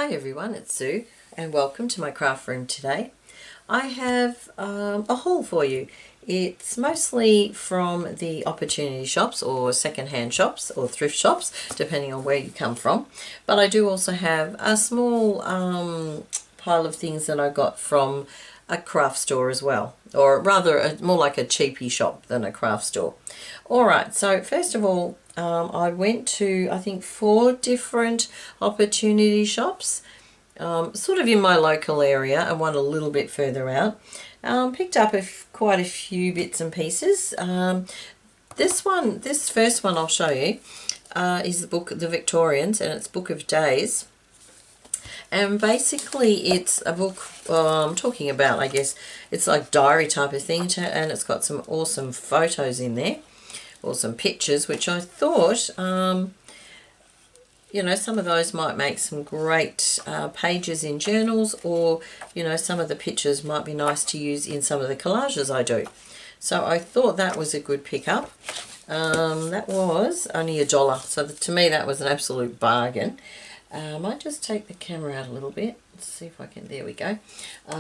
Hi everyone, it's Sue and welcome to my craft room today. I have a haul for you. It's mostly from the opportunity shops or secondhand shops or thrift shops, depending on where you come from. But I do also have a small pile of things that I got from a craft store as well, or rather more like a cheapy shop than a craft store. Alright, so first of all, I went to I think 4 different opportunity shops, sort of in my local area and one a little bit further out. Picked up quite a few bits and pieces. This first one I'll show you is the book The Victorians, and it's Book of Days. And basically it's a book I'm talking about, I guess, it's like diary type of thing, and it's got some awesome photos in there, or some pictures, which I thought, you know, some of those might make some great pages in journals, or, you know, some of the pictures might be nice to use in some of the collages I do. So I thought that was a good pickup. That was only $1, so to me that was an absolute bargain. I might just take the camera out a little bit. Let's see if I can, there we go.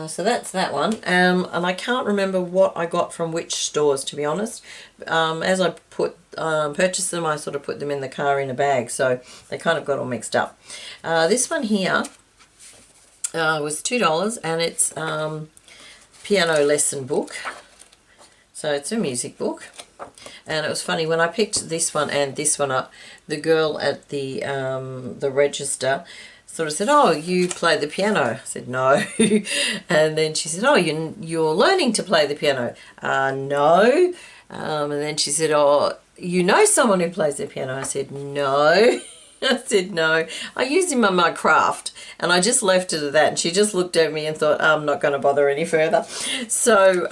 So that's that one. And I can't remember what I got from which stores, to be honest. As I purchased them, I sort of put them in the car in a bag, so they kind of got all mixed up. This one here was $2, and it's piano lesson book. So it's a music book. And it was funny, when I picked this one and this one up, the girl at the register sort of said, "Oh, you play the piano?" I said, "No." And then she said, "Oh, you're learning to play the piano?" "No." And then she said, "Oh, you know someone who plays the piano?" I said, "No." I said, "No, I use him on my craft." And I just left it at that, and she just looked at me and thought, "I'm not going to bother any further." So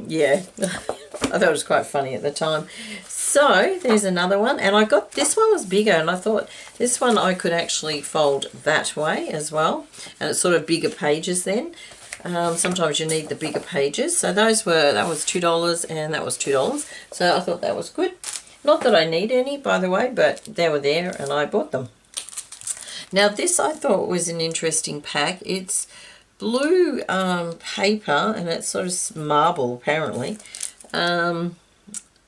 yeah, I thought it was quite funny at the time. So there's another one, and I got this one was bigger, and I thought this one I could actually fold that way as well, and it's sort of bigger pages then. Sometimes you need the bigger pages. So that was $2, and that was $2. So I thought that was good. Not that I need any, by the way, but they were there and I bought them. Now this I thought was an interesting pack. It's blue paper, and it's sort of marble apparently.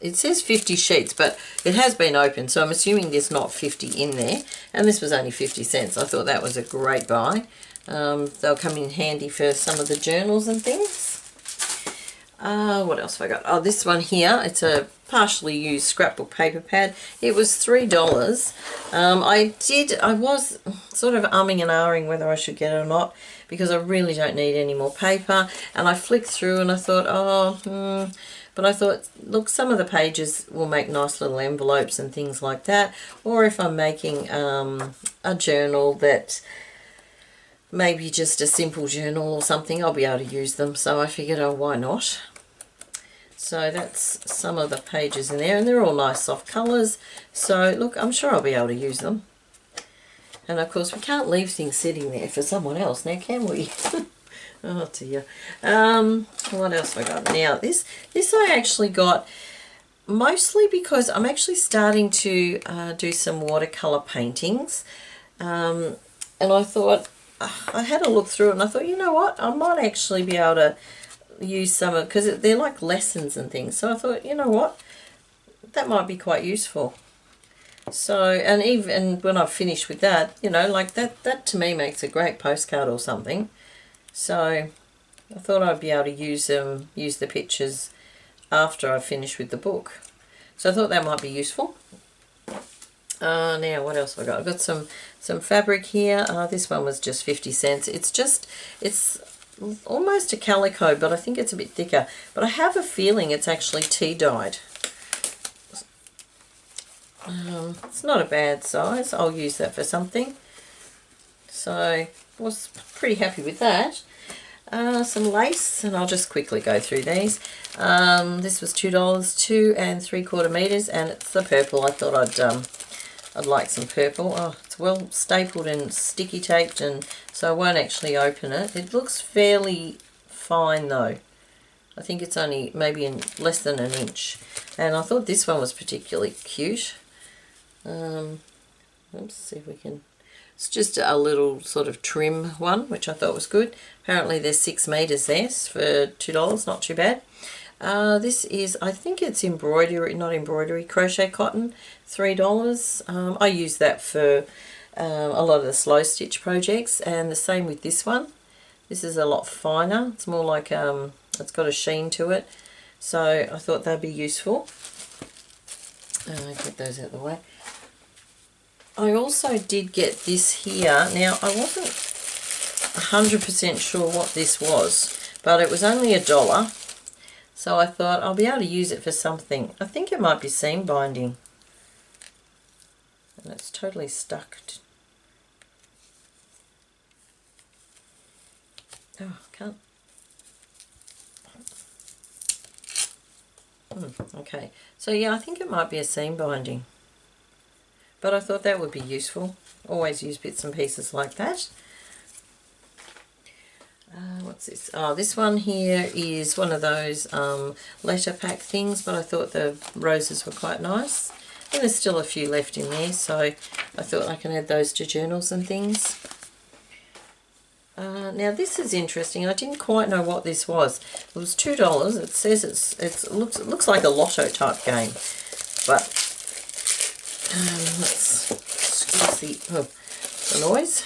It says 50 sheets, but it has been opened, so I'm assuming there's not 50 in there. And this was only 50 cents. I thought that was a great buy. They'll come in handy for some of the journals and things. What else have I got? Oh, this one here, it's a partially used scrapbook paper pad. It was $3. I was sort of umming and ahhing whether I should get it or not, because I really don't need any more paper. And I flicked through and I thought, but I thought, look, some of the pages will make nice little envelopes and things like that. Or if I'm making a journal that maybe just a simple journal or something, I'll be able to use them. So I figured, oh, why not? So that's some of the pages in there, and they're all nice soft colours. So look, I'm sure I'll be able to use them. And of course we can't leave things sitting there for someone else now, can we? Oh dear. What else have I got? Now this I actually got mostly because I'm actually starting to do some watercolour paintings. And I thought, I had a look through it and I thought, you know what, I might actually be able to use some of, because they're like lessons and things. So I thought, you know what, that might be quite useful. So, and even when I've finished with that, you know, like that to me makes a great postcard or something. So I thought I'd be able to use the pictures after I finish with the book. So I thought that might be useful. Now what else have I got? I've got some fabric here. This one was just 50 cents. It's almost a calico, but I think it's a bit thicker. But I have a feeling it's actually tea dyed. It's not a bad size. I'll use that for something. So I was pretty happy with that. Some lace, and I'll just quickly go through these. This was $2, 2 3/4 meters, and it's the purple. I thought I'd like some purple. Oh, it's well stapled and sticky taped, and so I won't actually open it. It looks fairly fine though. I think it's only maybe in less than an inch. And I thought this one was particularly cute. Let's see if we can. It's just a little sort of trim one, which I thought was good. Apparently there's 6 meters there for $2, not too bad. This is, I think it's embroidery, not embroidery, crochet cotton, $3. I use that for a lot of the slow stitch projects, and the same with this one. This is a lot finer. It's more like, it's got a sheen to it. So I thought they'd be useful. Get those out of the way. I also did get this here. Now, I wasn't 100% sure what this was, but it was only $1. So I thought I'll be able to use it for something. I think it might be seam binding. And it's totally stuck. Oh, can't. Okay, so yeah, I think it might be a seam binding. But I thought that would be useful. Always use bits and pieces like that. What's this? Oh, this one here is one of those letter pack things, but I thought the roses were quite nice. And there's still a few left in there, so I thought I can add those to journals and things. Now this is interesting. I didn't quite know what this was. It was $2. It says it looks like a lotto type game, but let's excuse the noise.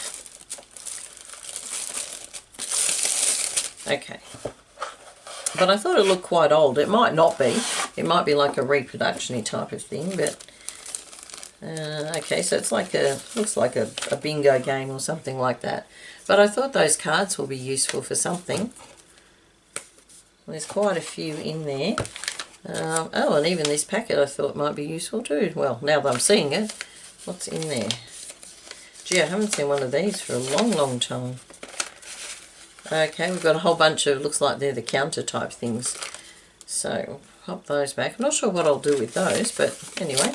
Okay, but I thought it looked quite old. It might not be. It might be like a reproduction-y type of thing, but okay, so it's like looks like a bingo game or something like that. But I thought those cards will be useful for something. There's quite a few in there. Oh, and even this packet I thought might be useful too. Well, now that I'm seeing it, what's in there? Gee, I haven't seen one of these for a long, long time. Okay, we've got a whole bunch of, looks like they're the counter type things. So, we'll pop those back. I'm not sure what I'll do with those, but anyway.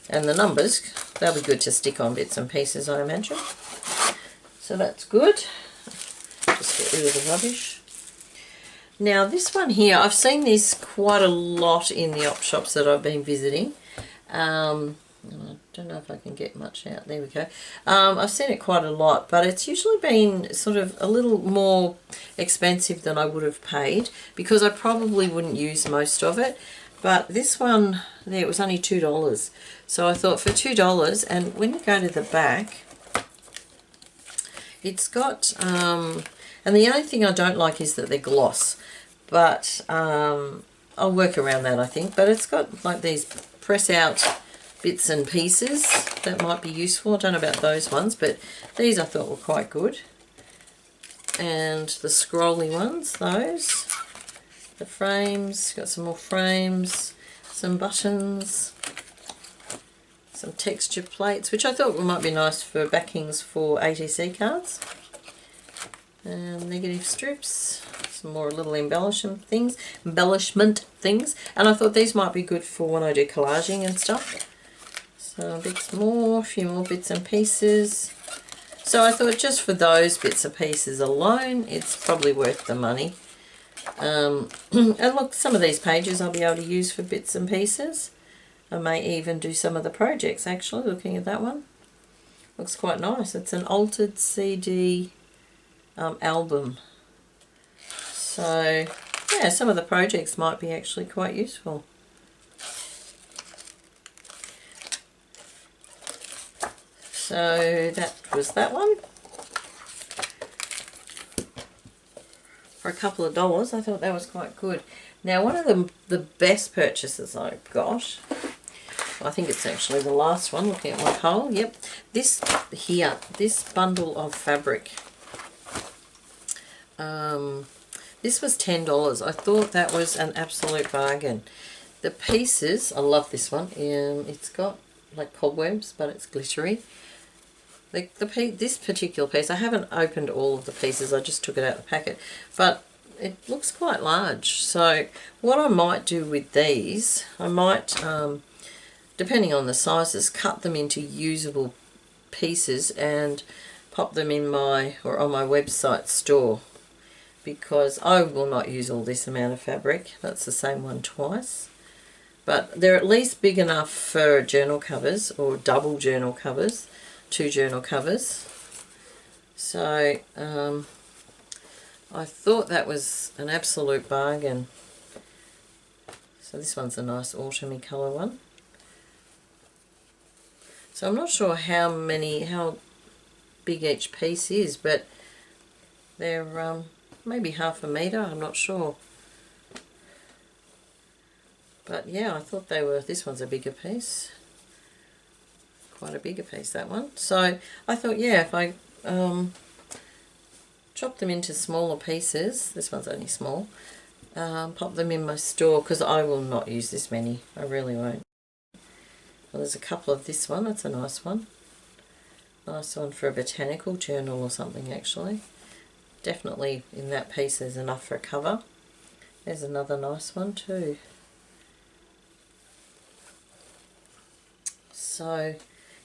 And the numbers, they'll be good to stick on bits and pieces, I imagine. So that's good. Just get rid of the rubbish. Now this one here, I've seen this quite a lot in the op shops that I've been visiting. I don't know if I can get much out. There we go. I've seen it quite a lot, but it's usually been sort of a little more expensive than I would have paid, because I probably wouldn't use most of it. But this one there, it was only $2. So I thought for $2, and when you go to the back, it's got, and the only thing I don't like is that they're gloss, but I'll work around that, I think. But it's got like these press out bits and pieces that might be useful. I don't know about those ones, but these I thought were quite good. And the scrolly ones, those. The frames, got some more frames, some buttons, some texture plates, which I thought might be nice for backings for ATC cards. And negative strips, some more little embellishment things. And I thought these might be good for when I do collaging and stuff. So a few more bits and pieces. So I thought just for those bits and pieces alone, it's probably worth the money. And look, some of these pages I'll be able to use for bits and pieces. I may even do some of the projects, actually, looking at that one. Looks quite nice. It's an altered CD album. So, yeah, some of the projects might be actually quite useful. So that was that one. For a couple of dollars, I thought that was quite good. Now, one of the best purchases I got, I think it's actually the last one, looking at my haul. Yep, this here, this bundle of fabric. This was $10. I thought that was an absolute bargain. The pieces, I love this one. It's got like cobwebs, but it's glittery. This particular piece, I haven't opened all of the pieces, I just took it out of the packet, but it looks quite large. So what I might do with these, I might, depending on the sizes, cut them into usable pieces and pop them in on my website store, because I will not use all this amount of fabric. That's the same one twice. But they're at least big enough for journal covers or double journal covers. 2 journal covers. So I thought that was an absolute bargain. So this one's a nice autumny colour one. So I'm not sure how big each piece is, but they're maybe half a metre, I'm not sure. But yeah, I thought they were, this one's a bigger piece. Quite a bigger piece, that one. So I thought, yeah, if I chop them into smaller pieces, this one's only small, pop them in my store, because I will not use this many, I really won't. Well, there's a couple of this one, that's a nice one. Nice one for a botanical journal or something, actually. Definitely in that piece there's enough for a cover. There's another nice one too. So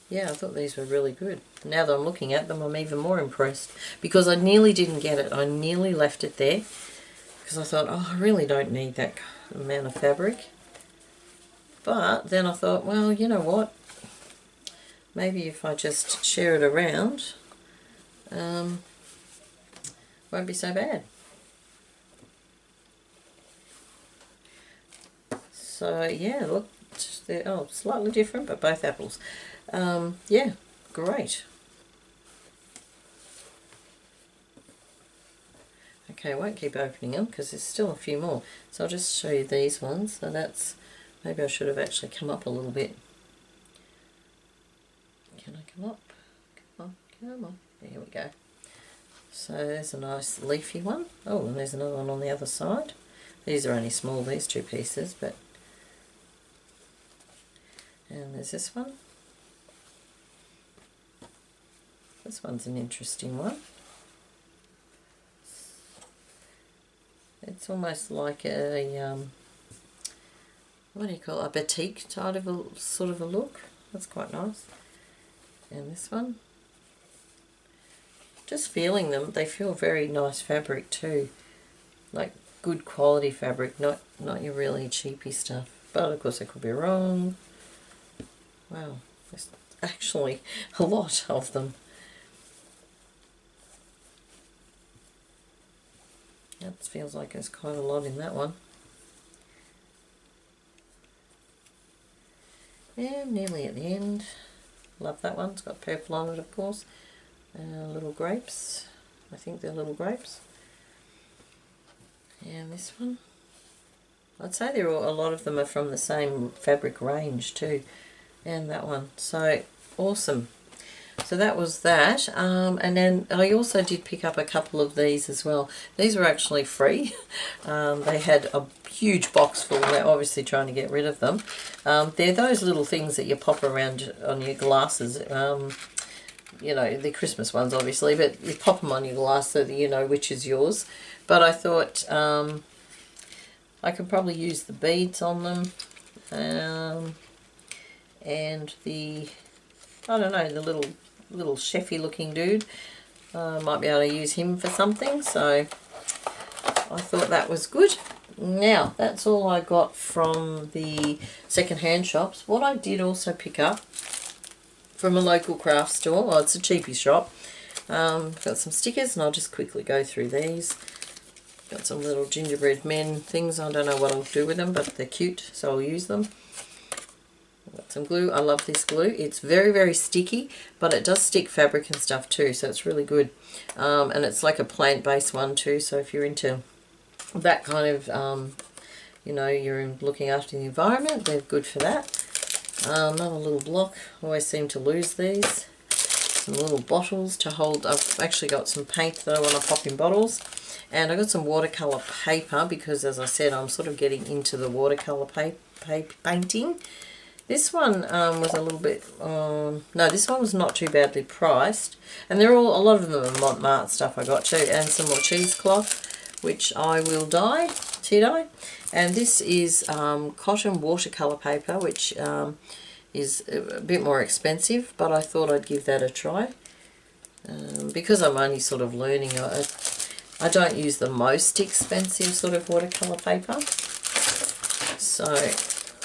yeah, I thought these were really good. Now that I'm looking at them, I'm even more impressed, because I nearly didn't get it. I nearly left it there because I thought, oh, I really don't need that amount of fabric. But then I thought, well, you know what? Maybe if I just share it around, won't be so bad. So yeah, look, they're slightly different, but both apples. Yeah, great. Okay, I won't keep opening them because there's still a few more. So I'll just show you these ones. So that's, maybe I should have actually come up a little bit. Can I come up? Come on, come on. There we go. So there's a nice leafy one. Oh, and there's another one on the other side. These are only small, these 2 pieces, but... And there's this one. This one's an interesting one. It's almost like a, what do you call it? A batik type of a sort of a look. That's quite nice. And this one. Just feeling them, they feel very nice fabric too. Like good quality fabric, not your really cheapy stuff. But of course I could be wrong. Wow, there's actually a lot of them. That feels like there's quite a lot in that one. Yeah, I'm nearly at the end. Love that one. It's got purple on it, of course. Little grapes. I think they're little grapes. And this one. I'd say they're all, a lot of them are from the same fabric range too. And that one. So awesome. So that was that. And then I also did pick up a couple of these as well. These were actually free. They had a huge box full. They're obviously trying to get rid of them. They're those little things that you pop around on your glasses. You know, the Christmas ones obviously, but you pop them on your glass so that you know which is yours. But I thought I could probably use the beads on them, and the, I don't know, the little chefy looking dude. Might be able to use him for something, so I thought that was good. Now, that's all I got from the second-hand shops. What I did also pick up from a local craft store, well, it's a cheapie shop. Got some stickers, and I'll just quickly go through these. Got some little gingerbread men things. I don't know what I'll do with them, but they're cute, so I'll use them. Got some glue. I love this glue. It's very, very sticky, but it does stick fabric and stuff too, so it's really good. And it's like a plant-based one too, so if you're into that kind of, you know, you're looking after the environment, they're good for that. Another little block. Always seem to lose these. Some little bottles to hold. I've actually got some paint that I want to pop in bottles. And I got some watercolour paper because, as I said, I'm sort of getting into the watercolour painting. This one was a little bit, no, this one was not too badly priced. And they're all, a lot of them are Montmartre stuff I got too. And some more cheesecloth, which I will dye, tea dye. And this is cotton watercolour paper, which is a bit more expensive, but I thought I'd give that a try. Because I'm only sort of learning, I don't use the most expensive sort of watercolour paper. So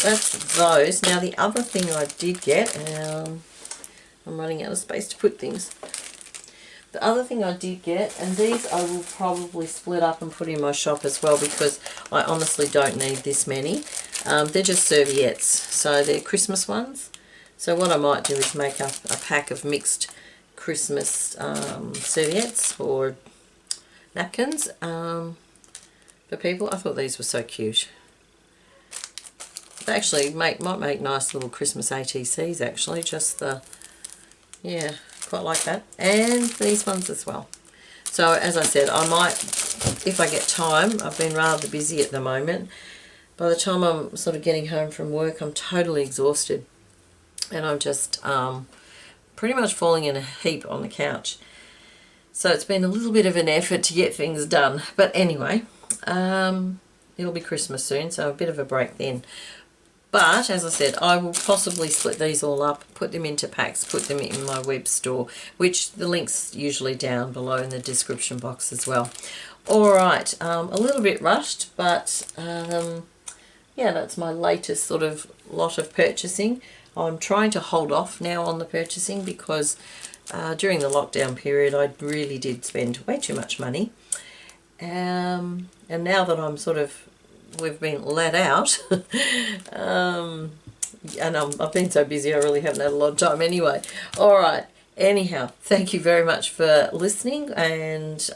that's those. Now the other thing I did get, I'm running out of space to put things. The other thing I did get, and these I will probably split up and put in my shop as well because I honestly don't need this many. They're just serviettes, so they're Christmas ones. So what I might do is make up a pack of mixed Christmas serviettes or napkins for people. I thought these were so cute. They actually might make nice little Christmas ATCs actually, just the, yeah, quite like that. And these ones as well. So as I said, I might, if I get time, I've been rather busy at the moment. By the time I'm sort of getting home from work, I'm totally exhausted. And I'm just pretty much falling in a heap on the couch. So it's been a little bit of an effort to get things done. But anyway, it'll be Christmas soon, so a bit of a break then. But, as I said, I will possibly split these all up, put them into packs, put them in my web store, which the link's usually down below in the description box as well. Alright, a little bit rushed, but yeah, that's my latest sort of lot of purchasing. I'm trying to hold off now on the purchasing because during the lockdown period I really did spend way too much money. And now that I'm sort of, we've been let out, and I've been so busy I really haven't had a lot of time anyway. Alright, anyhow, thank you very much for listening and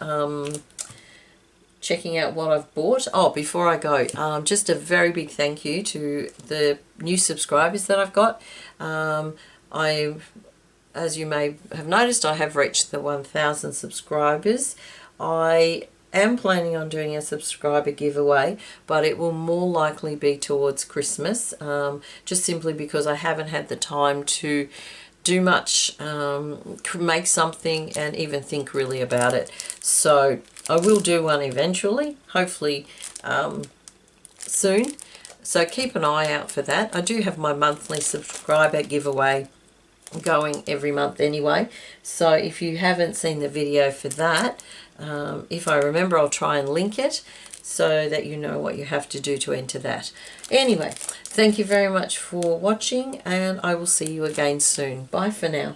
checking out what I've bought. Oh, before I go, just a very big thank you to the new subscribers that I've got. As you may have noticed, I have reached the 1,000 subscribers. I am planning on doing a subscriber giveaway, but it will more likely be towards Christmas, just simply because I haven't had the time to do much, make something and even think really about it. So I will do one eventually, hopefully soon. So keep an eye out for that. I do have my monthly subscriber giveaway going every month anyway. So if you haven't seen the video for that, if I remember, I'll try and link it so that you know what you have to do to enter that. Anyway, thank you very much for watching and I will see you again soon. Bye for now.